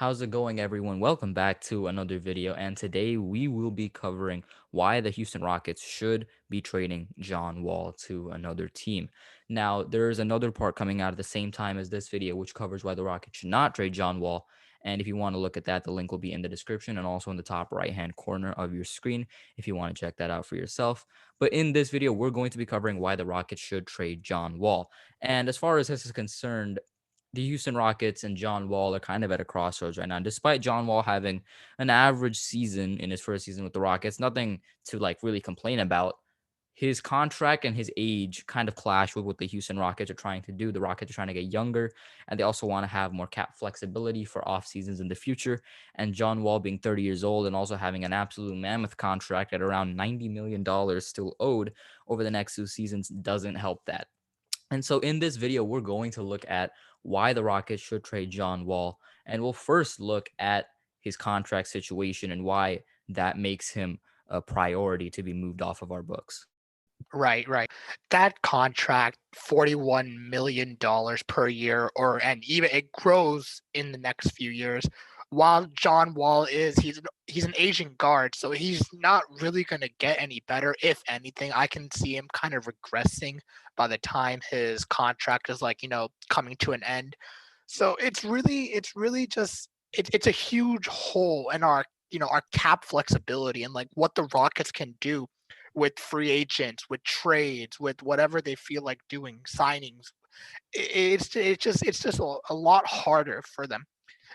How's it going, everyone? Welcome back to another video. And today we will be covering why the Houston Rockets should be trading John Wall to another team. Now, there's another part coming out at the same time as this video, which covers why the Rockets should not trade John Wall. And if you want to look at that, the link will be in the description and also in the top right hand corner of your screen if you want to check that out for yourself. But in this video, we're going to be covering why the Rockets should trade John Wall. And as far as this is concerned, the Houston Rockets and John Wall are kind of at a crossroads right now. Despite John Wall having an average season in his first season with the Rockets, nothing to like really complain about. His contract and his age kind of clash with what the Houston Rockets are trying to do. The Rockets are trying to get younger, and they also want to have more cap flexibility for off seasons in the future. And John Wall being 30 years old and also having an absolute mammoth contract at around $90 million still owed over the next two seasons doesn't help that. And so in this video, we're going to look at why the Rockets should trade John Wall. And we'll first look at his contract situation and why that makes him a priority to be moved off of our books. Right, right. That contract, $41 million per year, and even it grows in the next few years. While John Wall he's an Asian guard, so he's not really gonna get any better. If anything, I can see him kind of regressing by the time his contract is coming to an end. So it's really just it's a huge hole in our cap flexibility and like what the Rockets can do with free agents, with trades, with whatever they feel like doing, signings. It's just a lot harder for them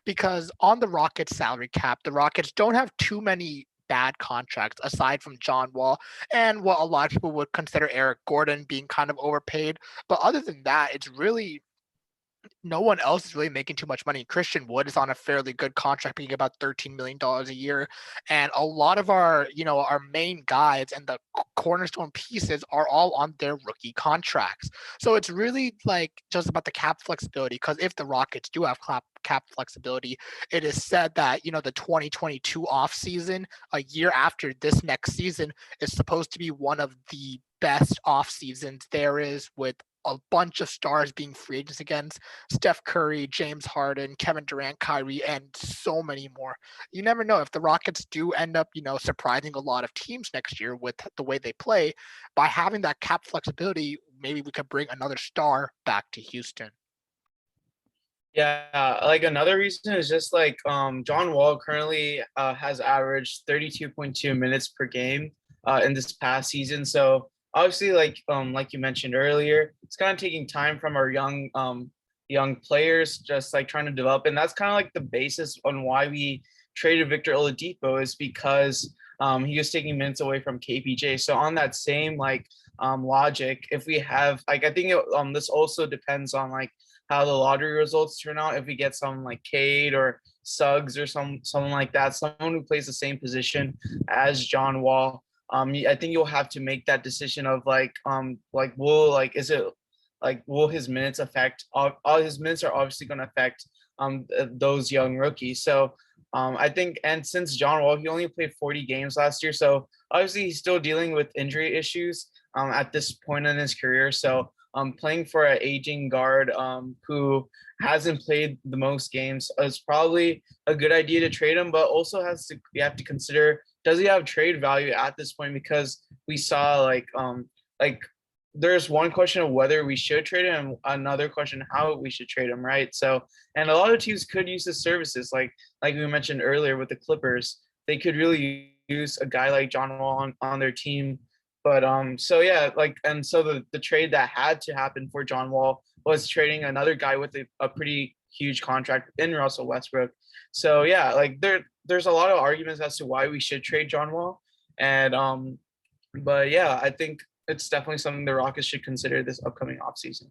because on the Rockets salary cap, the Rockets don't have too many bad contracts aside from John Wall and what a lot of people would consider Eric Gordon being kind of overpaid. But other than that, it's really no one else is really making too much money. Christian Wood is on a fairly good contract, making about $13 million a year, and a lot of our main guys and the cornerstone pieces are all on their rookie contracts. So it's really like just about the cap flexibility. Because if the Rockets do have cap flexibility, it is said that the 2022 offseason, a year after this next season, is supposed to be one of the best off seasons there is, with a bunch of stars being free agents against Steph Curry, James Harden, Kevin Durant, Kyrie, and so many more. You never know if the Rockets do end up, surprising a lot of teams next year with the way they play. By having that cap flexibility, maybe we could bring another star back to Houston. Yeah, like another reason is just like John Wall currently has averaged 32.2 minutes per game in this past season. So obviously like you mentioned earlier, it's kind of taking time from our young players, just like trying to develop. And that's kind of like the basis on why we traded Victor Oladipo, is because he was taking minutes away from KPJ. So on that same logic, if we have like I think this also depends on like how the lottery results turn out. If we get someone like Cade or Suggs or someone like that, someone who plays the same position as John Wall, I think you'll have to make that decision of will his minutes affect all his minutes are obviously going to affect those young rookies. So I think, and since John Wall, he only played 40 games last year, so obviously he's still dealing with injury issues at this point in his career. So playing for an aging guard who hasn't played the most games is probably a good idea to trade him, but also you have to consider, does he have trade value at this point? Because we saw like there's one question of whether we should trade him, and another question how we should trade him, right? So, and a lot of teams could use his services, like we mentioned earlier with the Clippers. They could really use a guy like John Wall on their team. But so yeah, like, and so the trade that had to happen for John Wall was trading another guy with a pretty huge contract in Russell Westbrook. So yeah, like there's a lot of arguments as to why we should trade John Wall. And but yeah, I think it's definitely something the Rockets should consider this upcoming offseason.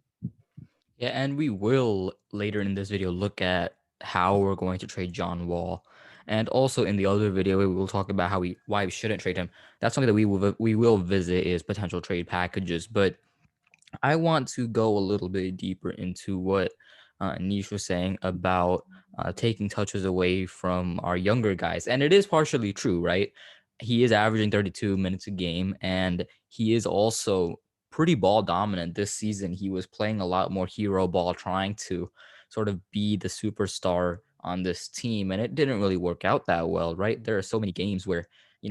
Yeah, and we will later in this video look at how we're going to trade John Wall. And also in the other video, we will talk about why we shouldn't trade him. That's something that we will visit is potential trade packages. But I want to go a little bit deeper into what Nish was saying about taking touches away from our younger guys. And it is partially true, right? He is averaging 32 minutes a game, and he is also pretty ball dominant this season. He was playing a lot more hero ball, trying to sort of be the superstar on this team, and it didn't really work out that well, right? There are so many games where,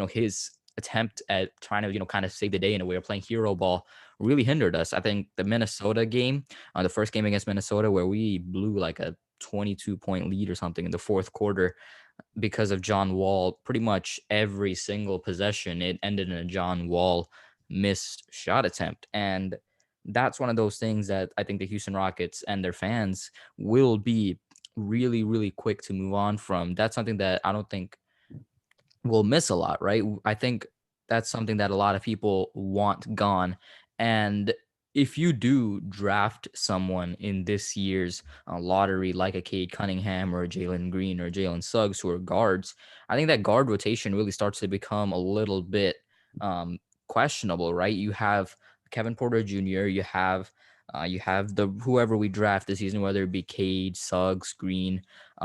his attempt at trying to, kind of save the day in a way of playing hero ball really hindered us. I think the Minnesota game, the first game against Minnesota, where we blew like a 22-point lead or something in the fourth quarter because of John Wall, pretty much every single possession, it ended in a John Wall missed shot attempt. And that's one of those things that I think the Houston Rockets and their fans will be really, really quick to move on from. That's something that I don't think we'll miss a lot, right? I think that's something that a lot of people want gone. And if you do draft someone in this year's lottery, like a Cade Cunningham or a Jalen Green or Jalen Suggs, who are guards, I think that guard rotation really starts to become a little bit questionable, right? You have Kevin Porter Jr., you have the whoever we draft this season, whether it be Cade, Suggs, Green.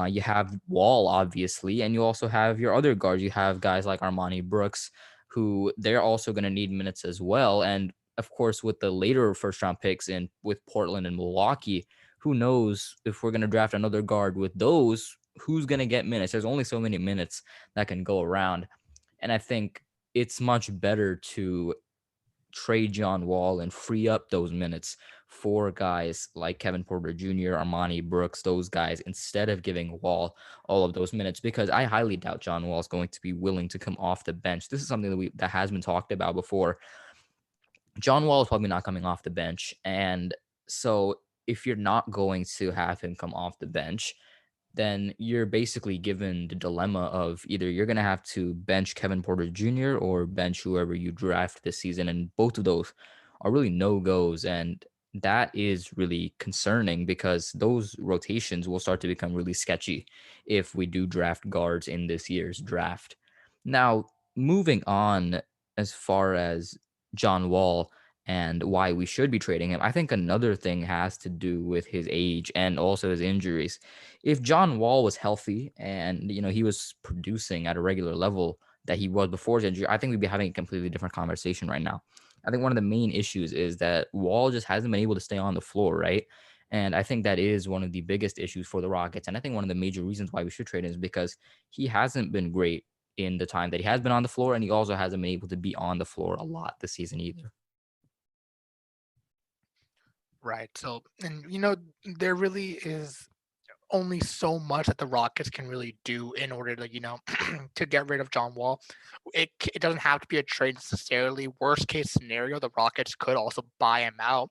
You have Wall, obviously, and you also have your other guards. You have guys like Armani Brooks, who they're also going to need minutes as well. And of course, with the later first round picks in with Portland and Milwaukee, who knows if we're going to draft another guard with those, who's going to get minutes? There's only so many minutes that can go around. And I think it's much better to trade John Wall and free up those minutes for guys like Kevin Porter Jr., Armani Brooks, those guys, instead of giving Wall all of those minutes, because I highly doubt John Wall is going to be willing to come off the bench. This is something that has been talked about before. John Wall is probably not coming off the bench. And so if you're not going to have him come off the bench, then you're basically given the dilemma of either you're going to have to bench Kevin Porter Jr. or bench whoever you draft this season. And both of those are really no-goes. And that is really concerning because those rotations will start to become really sketchy if we do draft guards in this year's draft. Now, moving on as far as John Wall and why we should be trading him, I think another thing has to do with his age and also his injuries. If John Wall was healthy and he was producing at a regular level that he was before his injury, I think we'd be having a completely different conversation right now. I think one of the main issues is that Wall just hasn't been able to stay on the floor, right? And I think that is one of the biggest issues for the Rockets. And I think one of the major reasons why we should trade him is because he hasn't been great in the time that he has been on the floor, and he also hasn't been able to be on the floor a lot this season either. Right. So, and there really is only so much that the Rockets can really do in order to, to get rid of John Wall. It doesn't have to be a trade necessarily. Worst case scenario, the Rockets could also buy him out,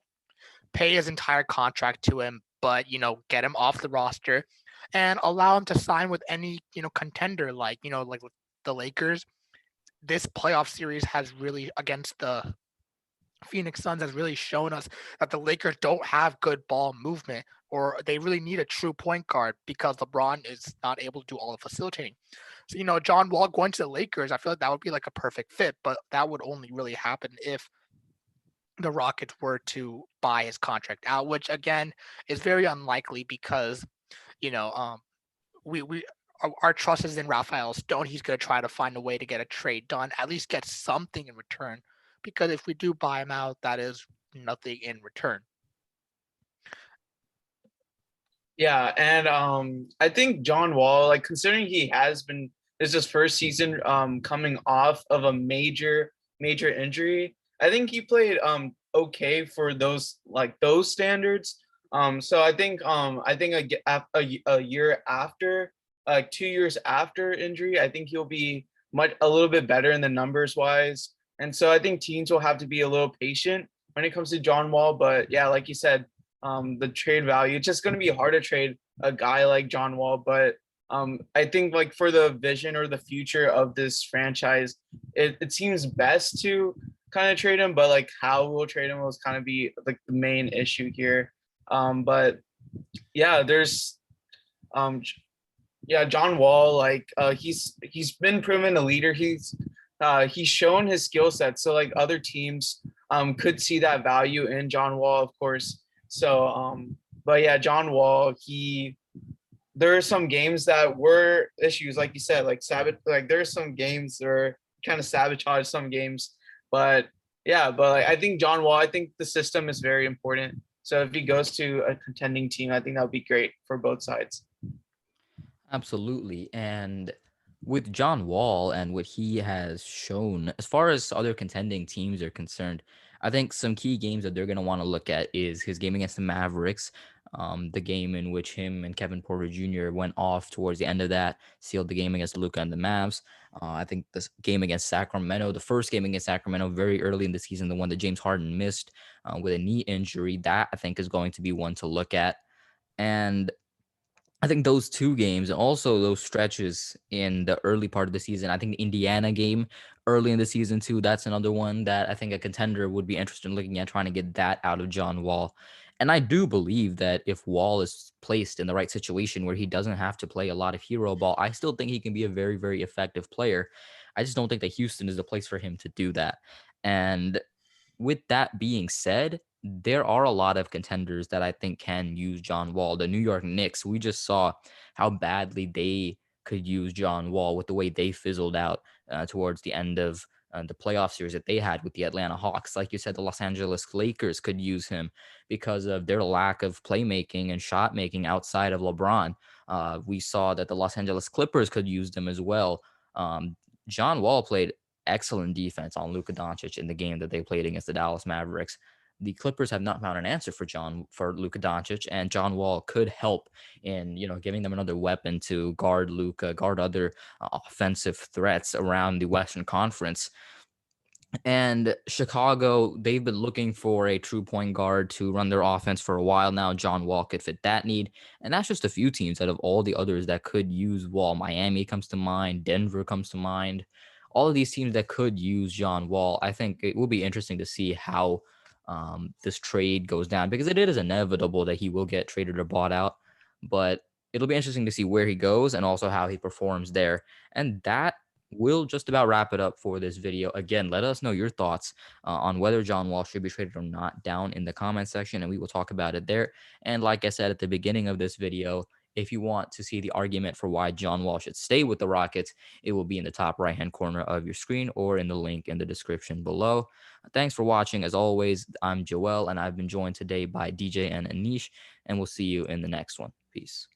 pay his entire contract to him, but get him off the roster and allow him to sign with any contender like with the Lakers. This playoff series has really against the Phoenix Suns has really shown us that the Lakers don't have good ball movement, or they really need a true point guard because LeBron is not able to do all the facilitating. So, John Wall going to the Lakers, I feel like that would be like a perfect fit, but that would only really happen if the Rockets were to buy his contract out, which again is very unlikely because, you know, we our trust is in Rafael Stone. He's going to try to find a way to get a trade done, at least get something in return. Because if we do buy him out, that is nothing in return. Yeah, and I think John Wall, like considering this is his first season coming off of a major injury, I think he played okay for those standards. So I think a year after, like 2 years after injury, I think he'll be a little bit better in the numbers wise. And so I think teams will have to be a little patient when it comes to John Wall. But yeah, like you said, the trade value, it's just going to be hard to trade a guy like John Wall. But I think like for the vision or the future of this franchise, it seems best to kind of trade him. But like how we'll trade him will kind of be like the main issue here. But yeah, John Wall, like he's been proven a leader. He's shown his skill set, so like other teams could see that value in John Wall, of course. So but yeah, John Wall, there are some games that were issues, like you said, like there's some games that are kind of sabotage some games. But yeah, like, I think John Wall, I think the system is very important. So if he goes to a contending team, I think that would be great for both sides. Absolutely. And with John Wall and what he has shown, as far as other contending teams are concerned, I think some key games that they're going to want to look at is his game against the Mavericks, the game in which him and Kevin Porter Jr. went off towards the end of that, sealed the game against Luca and the Mavs. I think this game against Sacramento, the first game against Sacramento, very early in the season, the one that James Harden missed with a knee injury, that I think is going to be one to look at. And I think those two games and also those stretches in the early part of the season. I think the Indiana game early in the season too. That's another one that I think a contender would be interested in looking at, trying to get that out of John Wall. And I do believe that if Wall is placed in the right situation where he doesn't have to play a lot of hero ball, I still think he can be a very, very effective player. I just don't think that Houston is the place for him to do that. And with that being said, there are a lot of contenders that I think can use John Wall. The New York Knicks, we just saw how badly they could use John Wall with the way they fizzled out towards the end of the playoff series that they had with the Atlanta Hawks. Like you said, the Los Angeles Lakers could use him because of their lack of playmaking and shot making outside of LeBron. We saw that the Los Angeles Clippers could use them as well. John Wall played excellent defense on Luka Doncic in the game that they played against the Dallas Mavericks. The Clippers have not found an answer for Luka Doncic, and John Wall could help in giving them another weapon to guard Luka, guard other offensive threats around the Western Conference. And Chicago, they've been looking for a true point guard to run their offense for a while now. John Wall could fit that need. And that's just a few teams out of all the others that could use Wall. Miami comes to mind, Denver comes to mind. All of these teams that could use John Wall. I think it will be interesting to see how this trade goes down, because it is inevitable that he will get traded or bought out. But it'll be interesting to see where he goes and also how he performs there. And that will just about wrap it up for this video. Again, let us know your thoughts on whether John Wall should be traded or not down in the comment section, and we will talk about it there. And like I said at the beginning of this video, if you want to see the argument for why John Wall should stay with the Rockets, it will be in the top right-hand corner of your screen or in the link in the description below. Thanks for watching. As always, I'm Joel, and I've been joined today by DJ and Anish, and we'll see you in the next one. Peace.